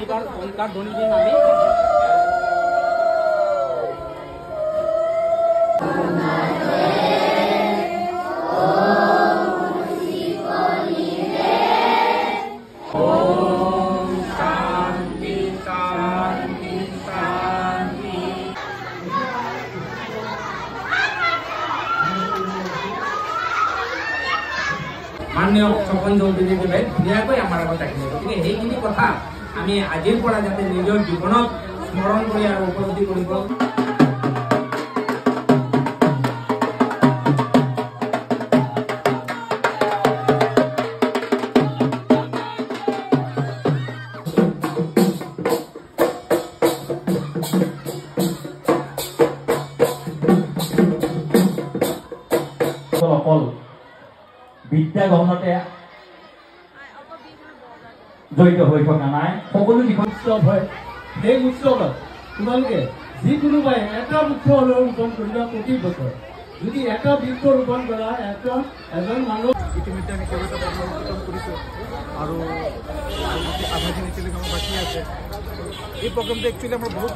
এইবাৰ ওমকাৰ ধ্বনি দিম আমি। মাননীয় স্বপন চৌধুৰীদেৱে ধুনীয়াকৈ আমাৰ আগত ৰাখিছে। গতিকে সেইখিনি কথা আমি আজিৰ পৰা যাতে নিজৰ জীৱনত স্মৰণ কৰি আৰু উপলব্ধি কৰিব। অকল বিদ্যা গ্ৰহণতে জড়িত হৈ থকা নাই, সকলো দিশত উৎসৱ হয়। সেই উৎসৱত তোমালোকে যিকোনোবাই এটা বৃক্ষ হ'লেও ৰোপণ কৰিবা প্ৰতি বছৰ। যদি এটা বৃক্ষ ৰোপণ কৰা এজন মানুহ ইতিমধ্যে আমি কেইবাটা প্ৰগ্ৰাম উদ্বোধন কৰিছোঁ আৰু আধাখিনি টেলিগ্ৰামত বাকী আছে। এই প্ৰগ্ৰামটো একচুৱেলি আমাৰ বহুত